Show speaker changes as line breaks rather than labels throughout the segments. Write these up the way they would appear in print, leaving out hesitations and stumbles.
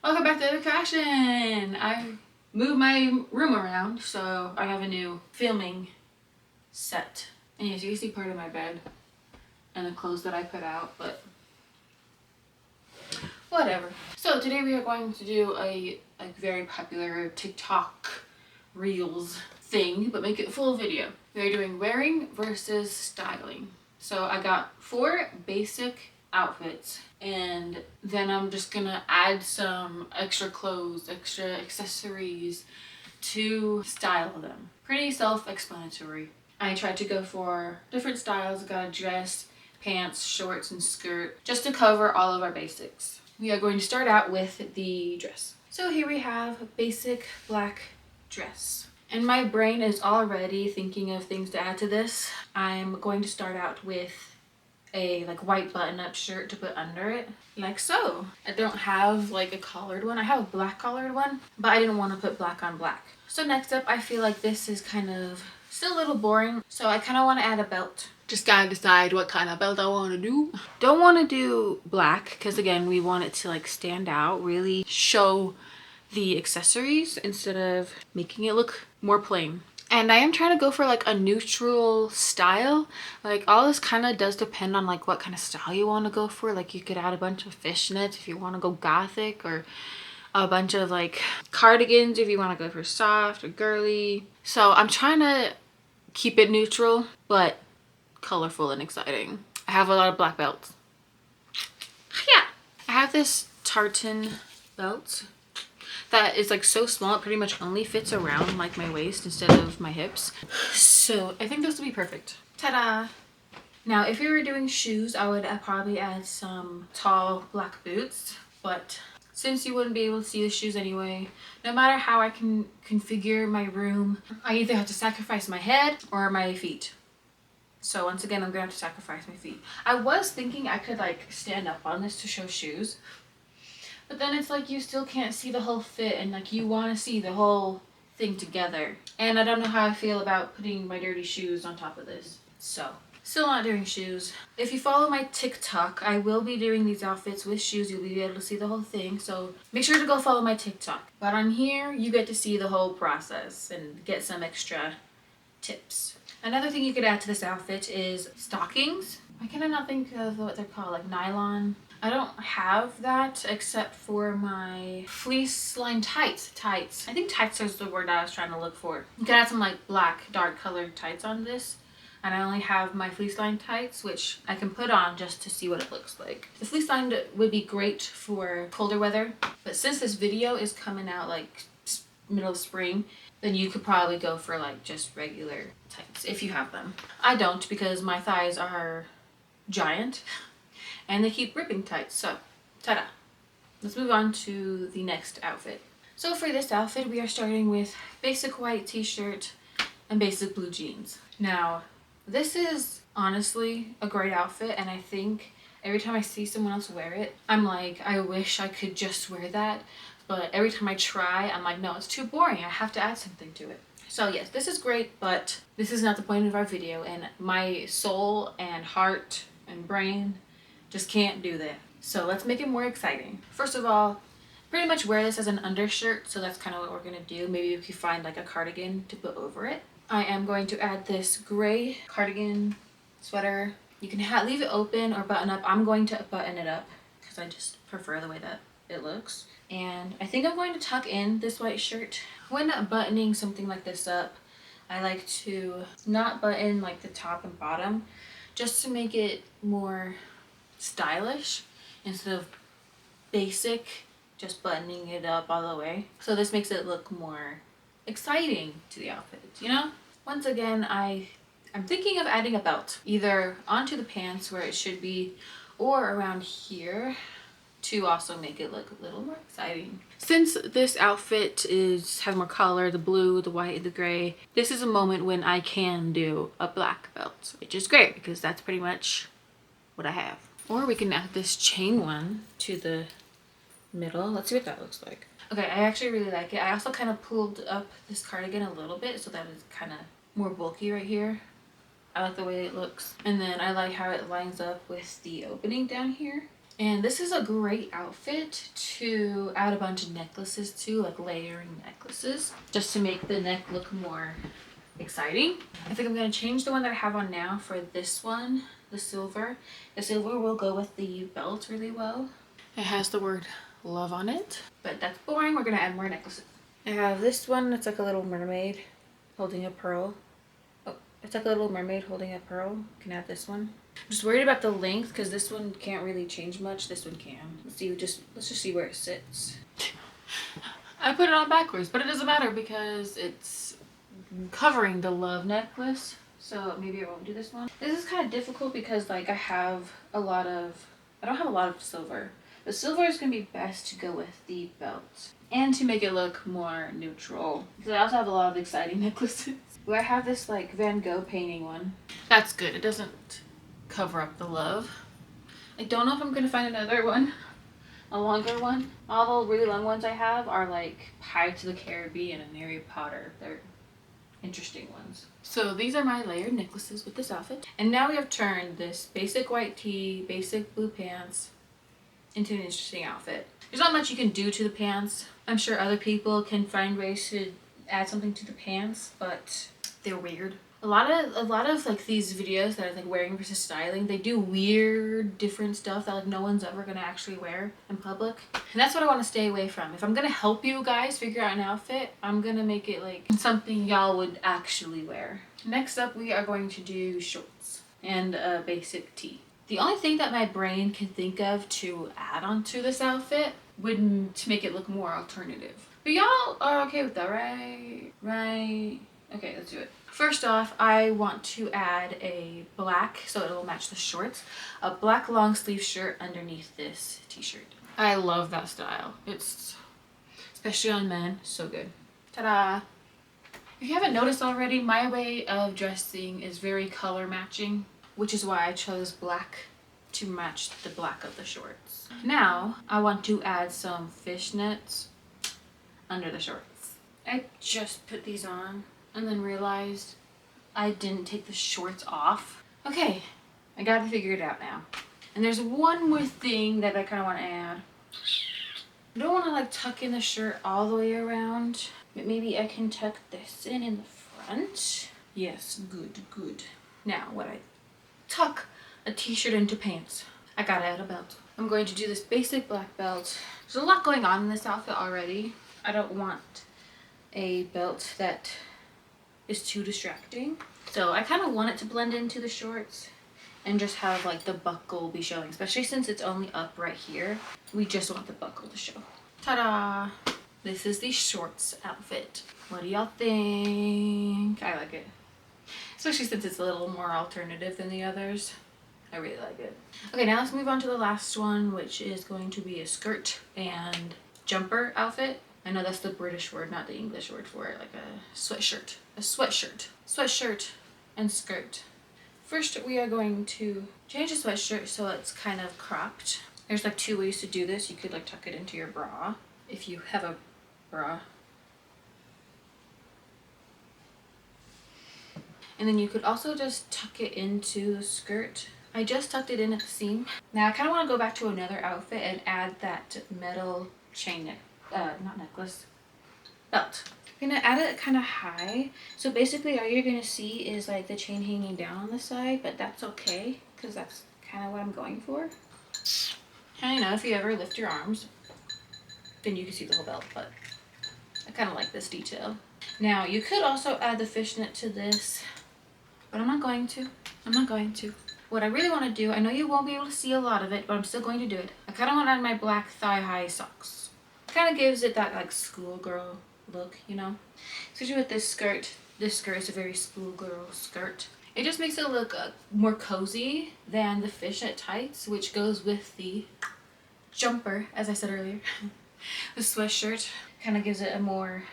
Welcome back to the fashion. I moved my room around, so I have a new filming set. And yes, you can see part of my bed and the clothes that I put out, but whatever. So today we are going to do a very popular TikTok Reels thing, but make it full video. We are doing wearing versus styling. So I got 4 basic outfits, and then I'm just gonna add some extra clothes, extra accessories to style them. Pretty self-explanatory. I tried to go for different styles. Got a dress, pants, shorts, and skirt, just to cover all of our basics. We are going to start out with the dress. So here we have a basic black dress. And my brain is already thinking of things to add to this. I'm going to start out with a white button-up shirt to put under it, like so. I don't have like a collared one. I have a black collared one, but I didn't want to put black on black. So next up, I feel like this is kind of still a little boring, so I kind of want to add a belt. Just gotta decide what kind of belt I want to do. Don't want to do black because again, we want it to like stand out, really show the accessories instead of making it look more plain. And I am trying to go for like a neutral style. Like all this kind of does depend on like what kind of style you want to go for. Like you could add a bunch of fishnets if you want to go gothic, or a bunch of like cardigans if you want to go for soft or girly. So I'm trying to keep it neutral but colorful and exciting. I have a lot of black belts. Yeah. I have this tartan belt that is like so small it pretty much only fits around like my waist instead of my hips. So I think this will be perfect. Ta-da! Now if we were doing shoes, I would probably add some tall black boots, but since you wouldn't be able to see the shoes anyway, no matter how I can configure my room, I either have to sacrifice my head or my feet. So once again, I'm gonna have to sacrifice my feet. I was thinking I could like stand up on this to show shoes, but then it's like you still can't see the whole fit, and like you want to see the whole thing together. And I don't know how I feel about putting my dirty shoes on top of this. So still not doing shoes. If you follow my TikTok, I will be doing these outfits with shoes. You'll be able to see the whole thing. So make sure to go follow my TikTok. But on here, you get to see the whole process and get some extra tips. Another thing you could add to this outfit is stockings. I cannot think of what they're called, like nylon. I don't have that except for my fleece line tights. I think tights is the word I was trying to look for. You could add some like black dark colored tights on this. And I only have my fleece line tights, which I can put on just to see what it looks like. The fleece line would be great for colder weather, but since this video is coming out like middle of spring, then you could probably go for like just regular tights if you have them. I don't, because my thighs are giant and they keep ripping tight. So ta-da! Let's move on to the next outfit. So for this outfit, we are starting with basic white t-shirt and basic blue jeans. Now this is honestly a great outfit, and I think every time I see someone else wear it, I'm like, I wish I could just wear that. But every time I try, I'm like, no, it's too boring. I have to add something to it. So yes, this is great, but this is not the point of our video, and my soul and heart and brain just can't do that. So let's make it more exciting. First of all, pretty much wear this as an undershirt, so that's kind of what we're gonna do. Maybe if you find like a cardigan to put over it. I am going to add this gray cardigan sweater. You can leave it open or button up. I'm going to button it up because I just prefer the way that it looks. And I think I'm going to tuck in this white shirt. When buttoning something like this up, I like to not button like the top and bottom, just to make it more stylish instead of basic, just buttoning it up all the way. So this makes it look more exciting to the outfit, you know? Once again, I'm thinking of adding a belt, either onto the pants where it should be or around here, to also make it look a little more exciting. Since this outfit has more color, the blue, the white, the gray, this is a moment when I can do a black belt, which is great because that's pretty much what I have. Or we can add this chain one to the middle. Let's see what that looks like. Okay, I actually really like it. I also kind of pulled up this cardigan a little bit so that it's kind of more bulky right here. I like the way it looks. And then I like how it lines up with the opening down here. And this is a great outfit to add a bunch of necklaces to, like layering necklaces, just to make the neck look more exciting. I think I'm going to change the one that I have on now for this one, the silver. The silver will go with the belt really well. It has the word love on it, but that's boring. We're going to add more necklaces. I have this one. It's like a little mermaid holding a pearl. Oh, it's like a little mermaid holding a pearl. You can add this one. I'm just worried about the length because this one can't really change much. This one can. Let's just see where it sits. I put it on backwards, but it doesn't matter because it's covering the love necklace. So maybe I won't do this one. This is kind of difficult because like I don't have a lot of silver. The silver is going to be best to go with the belt and to make it look more neutral. Because I also have a lot of exciting necklaces. But I have this like Van Gogh painting one. That's good. It doesn't cover up the love. I don't know if I'm going to find another one. A longer one. All the really long ones I have are like Pirates of the Caribbean and Harry Potter. They're interesting ones. So these are my layered necklaces with this outfit. And now we have turned this basic white tee, basic blue pants into an interesting outfit. There's not much you can do to the pants. I'm sure other people can find ways to add something to the pants, but they're weird. A lot of like these videos that are like wearing versus styling, they do weird different stuff that like no one's ever gonna actually wear in public. And that's what I want to stay away from. If I'm gonna help you guys figure out an outfit, I'm gonna make it like something y'all would actually wear. Next up, we are going to do shorts and a basic tee. The only thing that my brain can think of to add onto this outfit would to make it look more alternative. But y'all are okay with that, right? Right? Okay, let's do it. First off, I want to add a black, so it'll match the shorts, a black long sleeve shirt underneath this t-shirt. I love that style. It's, especially on men, so good. Ta-da! If you haven't noticed already, my way of dressing is very color matching, which is why I chose black to match the black of the shorts. Now, I want to add some fishnets under the shorts. I just put these on and then realized I didn't take the shorts off. Okay, I gotta figure it out now. And there's one more thing that I kind of want to add. I don't want to like tuck in the shirt all the way around, but maybe I can tuck this in the front. Yes, good, good. Now, when I tuck a t-shirt into pants, I gotta add a belt. I'm going to do this basic black belt. There's a lot going on in this outfit already. I don't want a belt that is too distracting. So I kind of want it to blend into the shorts and just have like the buckle be showing, especially since it's only up right here. We just want the buckle to show. Ta-da! This is the shorts outfit. What do y'all think? I like it. Especially since it's a little more alternative than the others. I really like it. Okay, now let's move on to the last one, which is going to be a skirt and jumper outfit. I know that's the British word, not the English word for it, like a sweatshirt. A sweatshirt. Sweatshirt and skirt. First, we are going to change the sweatshirt so it's kind of cropped. There's like two ways to do this. You could like tuck it into your bra, if you have a bra. And then you could also just tuck it into the skirt. I just tucked it in at the seam. Now I kind of want to go back to another outfit and add that metal chain neck. Not necklace, belt. I'm gonna add it kind of high. So basically all you're gonna see is like the chain hanging down on the side, but that's okay because that's kind of what I'm going for. And you know, if you ever lift your arms, then you can see the whole belt, but I kind of like this detail. Now you could also add the fishnet to this, but I'm not going to. I'm not going to. What I really want to do, I know you won't be able to see a lot of it, but I'm still going to do it. I kind of want to add my black thigh-high socks. Kind of gives it that like schoolgirl look, you know, especially with this skirt. This skirt is a very schoolgirl skirt. It just makes it look more cozy than the fishnet tights, which goes with the jumper, as I said earlier. The sweatshirt kind of gives it a more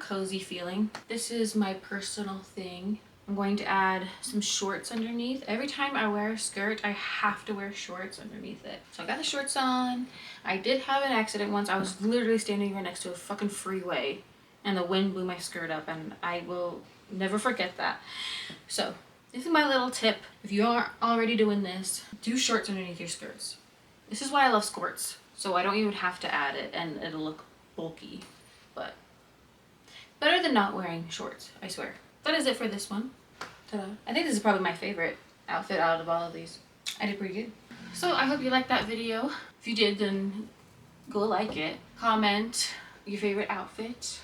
cozy feeling. This is my personal thing. I'm going to add some shorts underneath. Every time I wear a skirt, I have to wear shorts underneath it. So I got the shorts on. I did have an accident once. I was literally standing right next to a fucking freeway and the wind blew my skirt up, and I will never forget that. So this is my little tip. If you aren't already doing this, do shorts underneath your skirts. This is why I love skirts. So I don't even have to add it and it'll look bulky, but better than not wearing shorts, I swear. That is it for this one. Ta-da. I think this is probably my favorite outfit out of all of these. I did pretty good. So I hope you liked that video. If you did, then go like it. Comment your favorite outfit.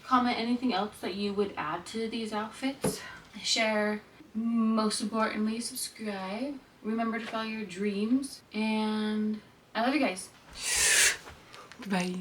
Comment anything else that you would add to these outfits. Share. Most importantly, subscribe. Remember to follow your dreams. And I love you guys. Bye.